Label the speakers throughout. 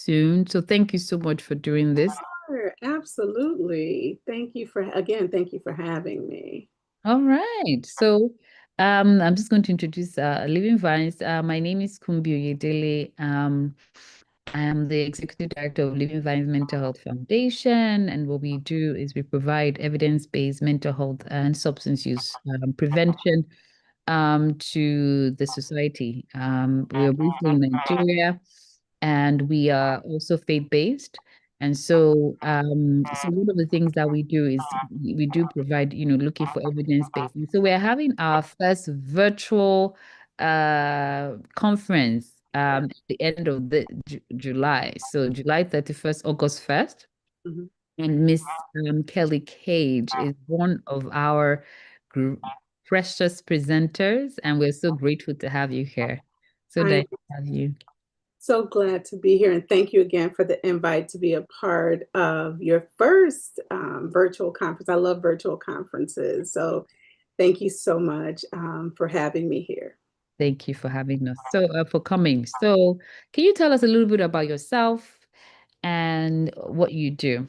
Speaker 1: soon. So thank you so much for doing this.
Speaker 2: Sure, absolutely. Thank you for having me.
Speaker 1: All right. So I'm just going to introduce Living Vines. My name is Kumbi Oyedele. I am the executive director of Living Vines Mental Health Foundation. And what we do is we provide evidence-based mental health and substance use prevention to the society. We are based in Nigeria and we are also faith-based. And so one of the things that we do is we do provide, looking for evidence-based. And so we're having our first virtual conference at the end of the July. So July 31st, August 1st.
Speaker 2: Mhm.
Speaker 1: And Miss Kelly Cage is one of our gr precious presenters, and we're so grateful to have you here. So
Speaker 2: I'm
Speaker 1: nice to have you.
Speaker 2: so glad to be here, and thank you again for the invite to be a part of your first virtual conference. I love virtual conferences, so thank you so much for having me here.
Speaker 1: Thank you for having us. So, for coming. So, can you tell us a little bit about yourself and what you do?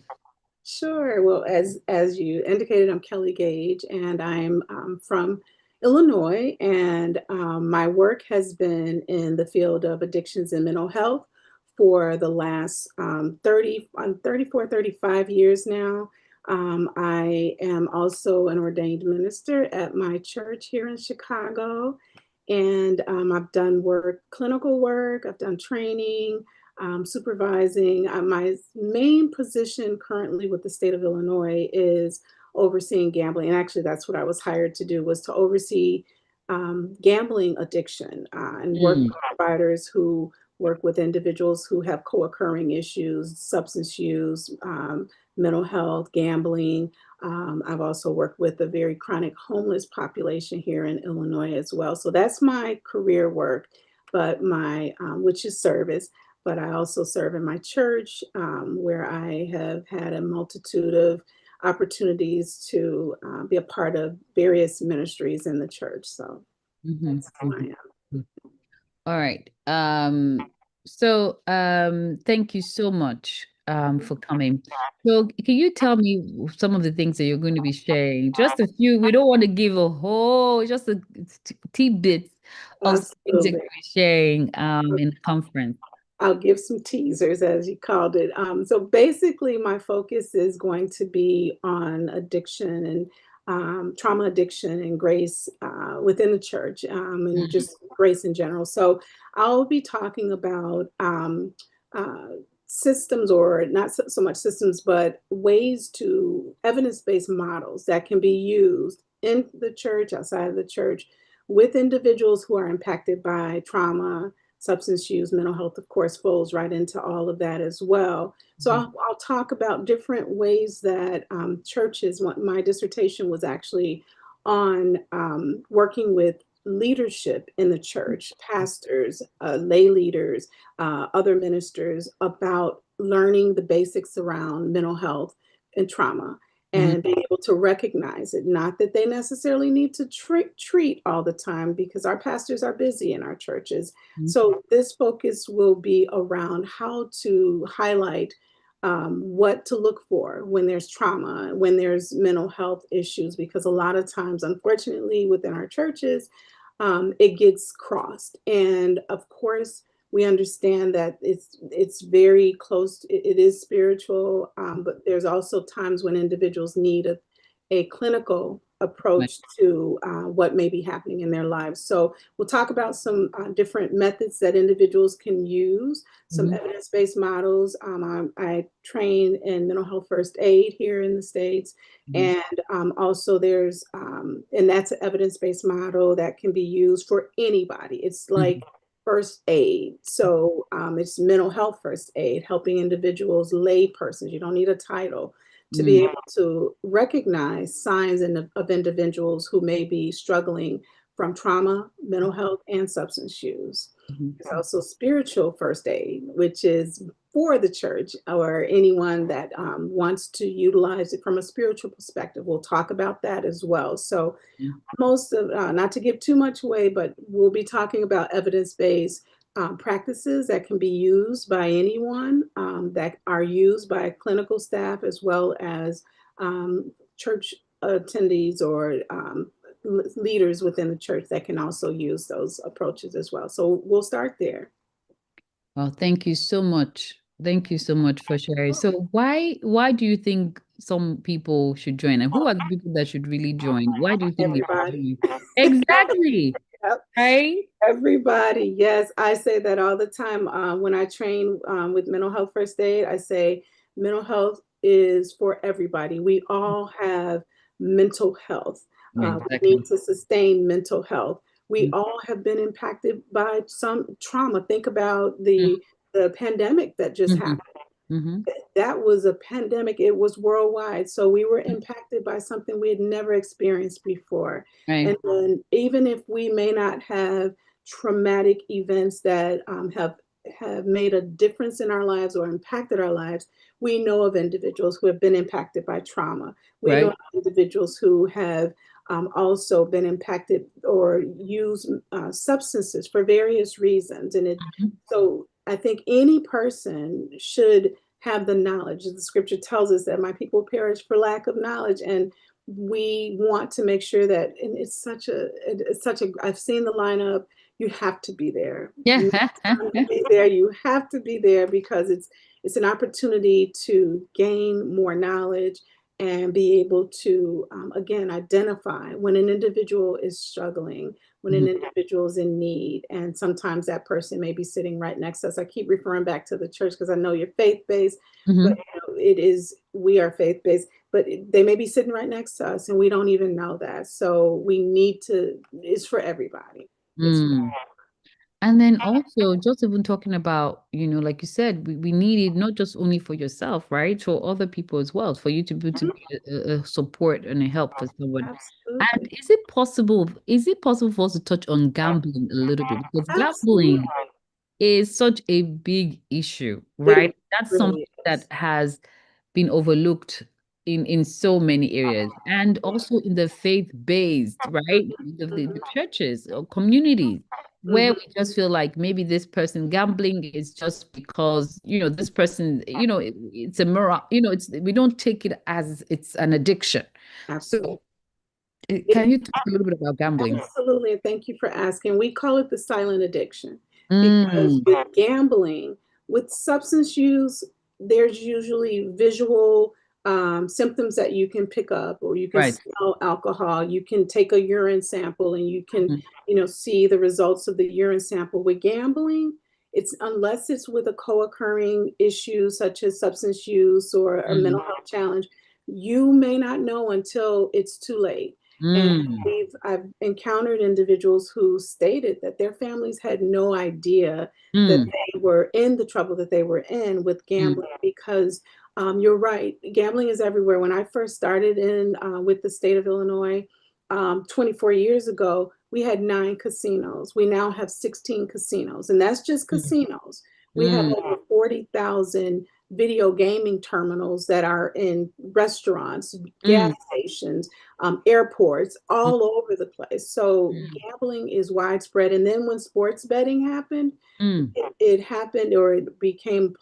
Speaker 2: Sure. Well, as you indicated, I'm Kelly Gage, and I'm from Illinois, and my work has been in the field of addictions and mental health for the last 34, 35 years now. I am also an ordained minister at my church here in Chicago, and I've done clinical work, I've done training, supervising. My main position currently with the state of Illinois is overseeing gambling. And actually, that's what I was hired to do, was to oversee gambling addiction and work
Speaker 1: Mm,
Speaker 2: with providers who work with individuals who have co-occurring issues, substance use, mental health, gambling. I've also worked with a very chronic homeless population here in Illinois as well. So that's my career work, but which is service, but I also serve in my church, where I have had a multitude of opportunities to be a part of various ministries in the church. So
Speaker 1: mhm,
Speaker 2: that's who I
Speaker 1: mhm.
Speaker 2: am.
Speaker 1: All right. Thank you so much for coming. So can you tell me some of the things that you're going to be sharing? Just a few. We don't want to give a whole, just a tidbits of some things you're
Speaker 2: Absolutely.
Speaker 1: going to be sharing in the conference.
Speaker 2: I'll give some teasers, as you called it. So basically, my focus is going to be on addiction and trauma addiction and grace within the church, and
Speaker 1: Mhm,
Speaker 2: just grace in general. So I'll be talking about uh, systems, or not so much systems, but ways to evidence-based models that can be used in the church, outside of the church, with individuals who are impacted by trauma, substance use. Mental health, of course, falls right into all of that as well. So
Speaker 1: mhm,
Speaker 2: I'll talk about different ways that churches, my dissertation was actually on working with leadership in the church, pastors, lay leaders, other ministers, about learning the basics around mental health and trauma,
Speaker 1: mhm,
Speaker 2: and being able to recognize it. Not that they necessarily need to treat all the time, because our pastors are busy in our churches.
Speaker 1: mhm,
Speaker 2: So this focus will be around how to highlight what to look for when there's trauma, when there's mental health issues, because a lot of times, unfortunately, within our churches, it gets crossed. And of course, we understand that it's very close. It is spiritual, but there's also times when individuals need a clinical
Speaker 1: right,
Speaker 2: approach to what may be happening in their lives. So we'll talk about some different methods that individuals can use, some
Speaker 1: mhm,
Speaker 2: evidence-based models. I train in mental health first aid here in the States.
Speaker 1: mhm,
Speaker 2: And also and that's an evidence-based model that can be used for anybody. It's like
Speaker 1: mhm,
Speaker 2: first aid. So it's mental health first aid, helping individuals, lay persons. You don't need a title to be
Speaker 1: mhm,
Speaker 2: able to recognize signs of individuals who may be struggling from trauma, mental health, and substance use.
Speaker 1: mhm,
Speaker 2: There's also spiritual first aid, which is for the church or anyone that wants to utilize it from a spiritual perspective. We'll talk about that as well. So
Speaker 1: mhm,
Speaker 2: most of, not to give too much away, but we'll be talking about evidence-based practices that can be used by anyone, that are used by clinical staff as well as church attendees or leaders within the church that can also use those approaches as well. So we'll start there.
Speaker 1: Well, thank you so much. Thank you so much for sharing. So why do you think some people should join? And who are the people that should really join? Why do you think they should
Speaker 2: Everybody.
Speaker 1: join? Exactly.
Speaker 2: Yep.
Speaker 1: Right?
Speaker 2: Everybody. Yes, I say that all the time. When I train with mental health first aid, I say mental health is for everybody. We all have mental health. We
Speaker 1: Exactly.
Speaker 2: need to sustain mental health. We
Speaker 1: Mm,
Speaker 2: all have been impacted by some trauma. Think about the pandemic that just
Speaker 1: mhm,
Speaker 2: happened.
Speaker 1: mhm,
Speaker 2: That was a pandemic. It was worldwide. So we were impacted by something we had never experienced before.
Speaker 1: right.
Speaker 2: And then even if we may not have traumatic events that have made a difference in our lives or impacted our lives, we know of individuals who have been impacted by trauma. We know
Speaker 1: Right.
Speaker 2: of individuals who have also been impacted or used substances for various reasons.
Speaker 1: Mhm,
Speaker 2: So I think any person should have the knowledge. The scripture tells us that my people perish for lack of knowledge. And we want to make sure that, and I've seen the lineup, you have to be there.
Speaker 1: yeah.
Speaker 2: Next time you be there, you have to be there because it's an opportunity to gain more knowledge and be able to, again, identify when an individual is struggling, when an
Speaker 1: Mhm,
Speaker 2: individual is in need. And sometimes that person may be sitting right next to us. I keep referring back to the church because I know you're faith-based, but
Speaker 1: mhm,
Speaker 2: we are faith-based, but they may be sitting right next to us and we don't even know that. So we need to, it's for everybody. It's for
Speaker 1: mm. And then also just even talking about, like you said, we need it not just only for yourself, right? For other people as well, for you to be able to
Speaker 2: Mhm.
Speaker 1: be a support and a help for someone. And
Speaker 2: Absolutely.
Speaker 1: is it possible for us to touch on gambling a little bit? Because
Speaker 2: Absolutely.
Speaker 1: gambling is such a big issue,
Speaker 2: It
Speaker 1: right? That's something
Speaker 2: really
Speaker 1: that
Speaker 2: is.
Speaker 1: has been overlooked in so many areas, and also in the faith-based, right? The churches or communities where
Speaker 2: Mhm.
Speaker 1: we just feel like maybe this person gambling is just because, this person, it's a mirror, we don't take it as it's an addiction.
Speaker 2: Absolutely.
Speaker 1: So can you talk a little bit about gambling?
Speaker 2: Absolutely, and thank you for asking. We call it the silent addiction because
Speaker 1: Mm,
Speaker 2: with gambling, with substance use, there's usually visual symptoms that you can pick up, or you can
Speaker 1: right.
Speaker 2: smell alcohol. You can take a urine sample, and you can,
Speaker 1: Mhm,
Speaker 2: see the results of the urine sample. With gambling, it's unless it's with a co-occurring issue such as substance use or a mental
Speaker 1: mm,
Speaker 2: health challenge, you may not know until it's too late. And
Speaker 1: mm,
Speaker 2: I've encountered individuals who stated that their families had no idea that
Speaker 1: mm,
Speaker 2: they were in the trouble that they were in with
Speaker 1: mm,
Speaker 2: gambling because you're right, gambling is everywhere. When I first started in with the state of Illinois 24 years ago, we had 9 casinos. We now have 16 casinos, and that's just
Speaker 1: mm,
Speaker 2: casinos. We have
Speaker 1: mm,
Speaker 2: over 40,000 video gaming terminals that are in restaurants, gas
Speaker 1: mm,
Speaker 2: stations, airports,
Speaker 1: mm,
Speaker 2: all over the place. So
Speaker 1: mm,
Speaker 2: gambling is widespread. And then when sports betting happened,
Speaker 1: mm,
Speaker 2: it happened or it became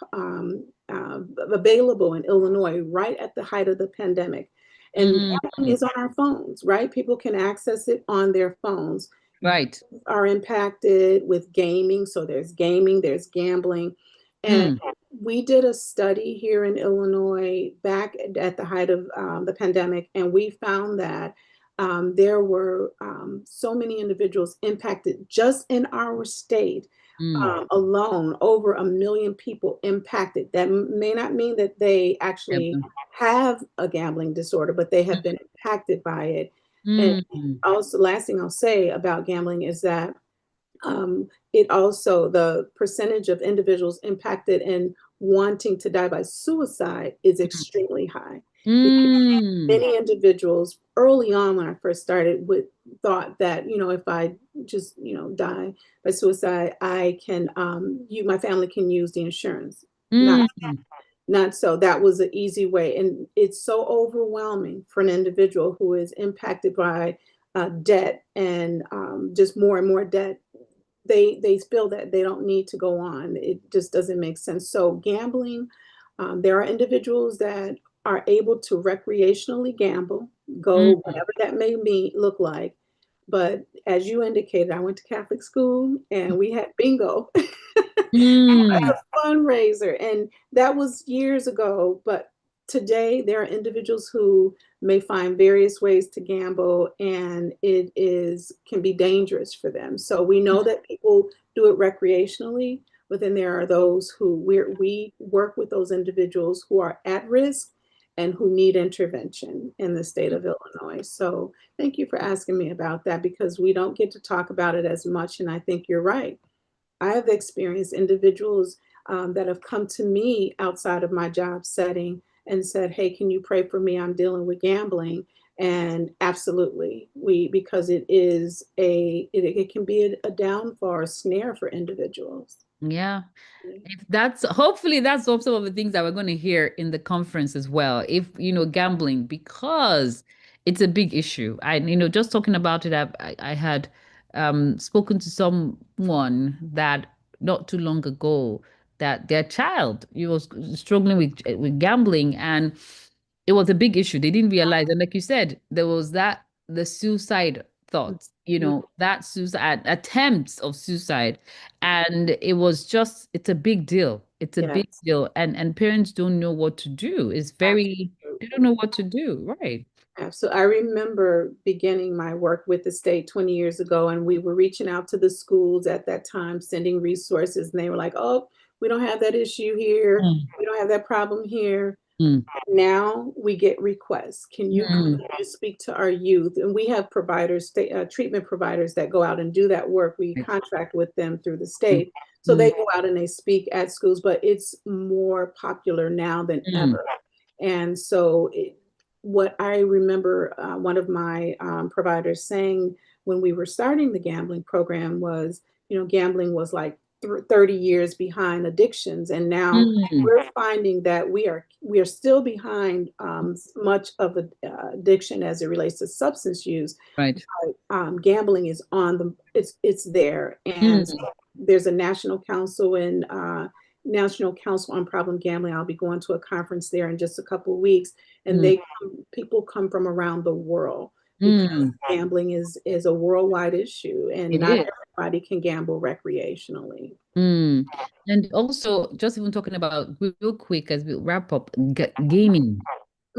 Speaker 2: available in Illinois right at the height of the pandemic. And
Speaker 1: mm,
Speaker 2: gambling is on our phones, right? People can access it on their phones.
Speaker 1: right.
Speaker 2: Are impacted with gaming. So there's gaming, there's gambling. And
Speaker 1: Mm,
Speaker 2: we did a study here in Illinois back at the height of the pandemic, and we found that there were so many individuals impacted just in our state
Speaker 1: mm,
Speaker 2: alone, over 1 million people impacted. That may not mean that they actually
Speaker 1: yeah,
Speaker 2: have a gambling disorder, but they have been impacted by it. And
Speaker 1: mm, mm,
Speaker 2: also, last thing I'll say about gambling is that it also, the percentage of individuals impacted and wanting to die by suicide is extremely high. Because
Speaker 1: mm,
Speaker 2: many individuals early on when I first started would thought that, if I just, die by suicide, I can, my family can use the insurance. Not
Speaker 1: mm,
Speaker 2: not so. That was an easy way. And it's so overwhelming for an individual who is impacted by debt and just more and more debt they feel that they don't need to go on. It just doesn't make sense. So gambling, there are individuals that are able to recreationally gamble, go
Speaker 1: Mm,
Speaker 2: whatever that may be look like. But as you indicated, I went to Catholic school and we had bingo as
Speaker 1: mm,
Speaker 2: a fundraiser, and that was years ago. But today there are individuals who may find various ways to gamble, and it is can be dangerous for them. So we know that people do it recreationally, but then there are those who we work with those individuals who are at risk and who need intervention in the state of Illinois. So thank you for asking me about that, because we don't get to talk about it as much. And I think you're right. I have experienced individuals that have come to me outside of my job setting and said, "Hey, can you pray for me? I'm dealing with gambling." And absolutely, because it can be a downfall or a snare for individuals.
Speaker 1: yeah. If that's hopefully that's also some of the things that we're going to hear in the conference as well. If gambling, because it's a big issue. Just talking about it, I had spoken to someone that not too long ago that their child was struggling with gambling, and it was a big issue. They didn't realize, and like you said, there was the suicide thoughts,
Speaker 2: Mhm.
Speaker 1: that suicide attempts of suicide, and it's a big deal. It's a big
Speaker 2: Yes,
Speaker 1: deal, and parents don't know what to do. They don't
Speaker 2: absolutely.
Speaker 1: know what to do, right?
Speaker 2: Absolutely. I remember beginning my work with the state 20 years ago, and we were reaching out to the schools at that time, sending resources, and they were like, "Oh, we don't have that issue here.
Speaker 1: Mm,
Speaker 2: We don't have that problem here."
Speaker 1: mm,
Speaker 2: Now we get requests. Can you come
Speaker 1: mm.
Speaker 2: and speak to our youth? And we have providers, treatment providers that go out and do that work. We
Speaker 1: Right.
Speaker 2: contract with them through the
Speaker 1: Mm,
Speaker 2: state. So they
Speaker 1: mm,
Speaker 2: go out and they speak at schools, but it's more popular now than
Speaker 1: mm,
Speaker 2: ever. And so what I remember one of my providers saying when we were starting the gambling program was, gambling was like 30 years behind addictions. And now
Speaker 1: mm.
Speaker 2: we're finding that we are still behind much of addiction as it relates to substance use.
Speaker 1: Right.
Speaker 2: Gambling is on the it's there, and so
Speaker 1: Mm,
Speaker 2: there's a national council on problem gambling. I'll be going to a conference there in just a couple of weeks, and
Speaker 1: mm,
Speaker 2: people come from around the world because
Speaker 1: mm.
Speaker 2: gambling is a worldwide issue, and
Speaker 1: It
Speaker 2: not
Speaker 1: is.
Speaker 2: everybody can gamble recreationally.
Speaker 1: Mm. And also, just even talking about real quick as we wrap up, gaming.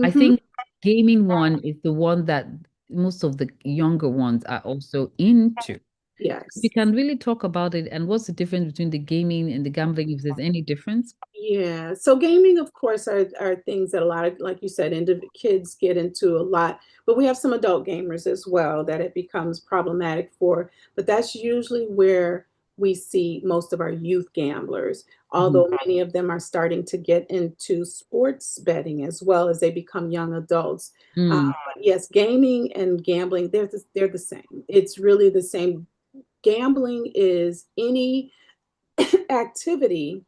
Speaker 1: I
Speaker 2: Hmm.
Speaker 1: think gaming one is the one that most of the younger ones are also into. We
Speaker 2: Yes.
Speaker 1: can really talk about it and what's the difference between the gaming and the gambling, if there's any difference.
Speaker 2: Yeah. So gaming, of course, are things that a lot of, like you said, kids get into a lot, but we have some adult gamers as well that it becomes problematic for. But that's usually where we see most of our youth gamblers,
Speaker 1: Mhm.
Speaker 2: although many of them are starting to get into sports betting as well as they become young adults.
Speaker 1: Mm,
Speaker 2: But yes, gaming and gambling, they're the same. It's really the same. Gambling is any activity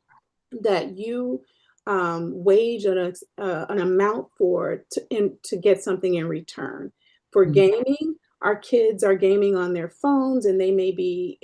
Speaker 2: that you wage an amount for to get something in return. For
Speaker 1: mm,
Speaker 2: gaming, our kids are gaming on their phones, and they may be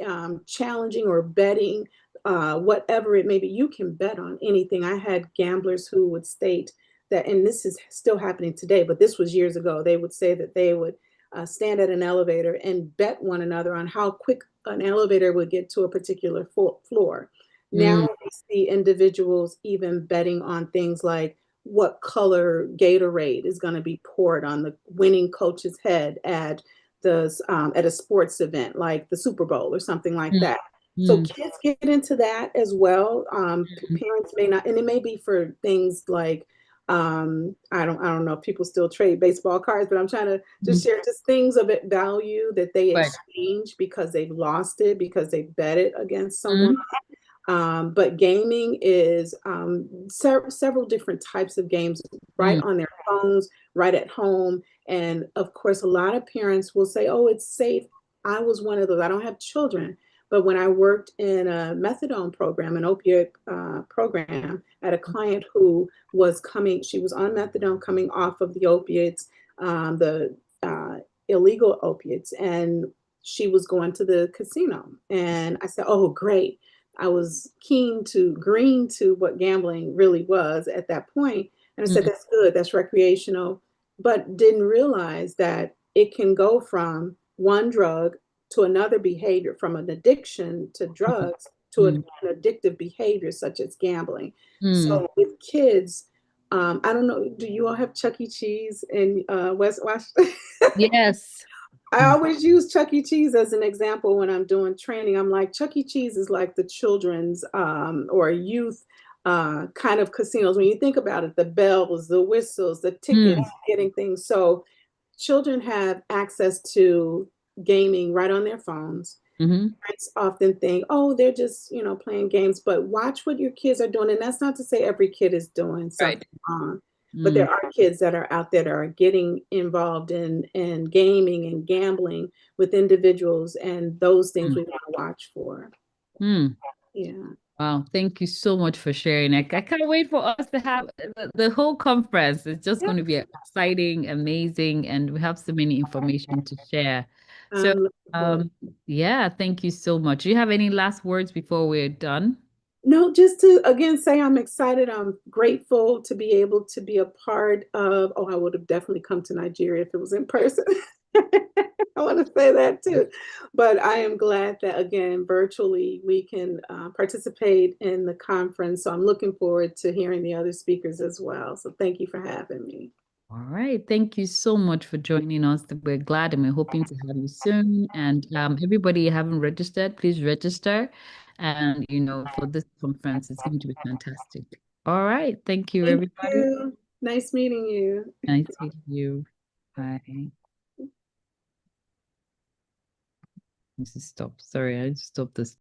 Speaker 2: challenging or betting, whatever it may be. You can bet on anything. I had gamblers who would state that, and this is still happening today, but this was years ago. They would say that they would stand at an elevator and bet one another on how quick an elevator would get to a particular floor. Now
Speaker 1: mm,
Speaker 2: we see individuals even betting on things like what color Gatorade is going to be poured on the winning coach's head at a sports event like the Super Bowl or something like
Speaker 1: mm,
Speaker 2: that. So
Speaker 1: mm,
Speaker 2: kids get into that as well.
Speaker 1: mm,
Speaker 2: Parents may not, and it may be for things like I don't know if people still trade baseball cards, but I'm trying to just
Speaker 1: mm.
Speaker 2: share just things of it value that they
Speaker 1: Right.
Speaker 2: exchange because they've lost it because they bet it against someone.
Speaker 1: Mm,
Speaker 2: But gaming is several different types of games right
Speaker 1: mm,
Speaker 2: on their phones, right at home. And of course, a lot of parents will say, "Oh, it's safe." I was one of those. I don't have children. But when I worked in a methadone program, an opioid program, at a client who was she was on methadone coming off of the opiates, the illegal opiates. And she was going to the casino. And I said, oh, great. I was green to what gambling really was at that point. And I said, that's good, that's recreational, but didn't realize that it can go from one drug to another behavior, from an addiction to drugs to an addictive behavior such as gambling. So with kids, I don't know, do you all have Chuck E. Cheese in West Washington?
Speaker 1: Yes.
Speaker 2: I always use Chuck E. Cheese as an example when I'm doing training. I'm like, Chuck E. Cheese is like the children's or youth kind of casinos. When you think about it, the bells, the whistles, the tickets, getting things. So children have access to gaming right on their phones. Parents often think, oh, they're just, playing games, but watch what your kids are doing. And that's not to say every kid is doing something wrong. But there are kids that are out there that are getting involved in gaming and gambling with individuals, and those things we want to watch for. Yeah.
Speaker 1: Wow, thank you so much for sharing. I can't wait for us to have the whole conference. It's just going to be exciting, amazing, and we have so many information to share. So, yeah, thank you so much. Do you have any last words before we're done?
Speaker 2: No, just to again say I'm excited. I'm grateful to be able to be a part of. Oh, I would have definitely come to Nigeria if it was in person. I want to say that too. But I am glad that, again, virtually we can participate in the conference. So I'm looking forward to hearing the other speakers as well. So thank you for having me.
Speaker 1: All right. Thank you so much for joining us. We're glad and we're hoping to have you soon. And everybody you haven't registered, please register. And, for this conference, it's going to be fantastic. All right. Thank you,
Speaker 2: Thank
Speaker 1: everybody.
Speaker 2: you. Nice meeting you.
Speaker 1: Nice meeting you. Bye. This is stop. Sorry, I stopped this.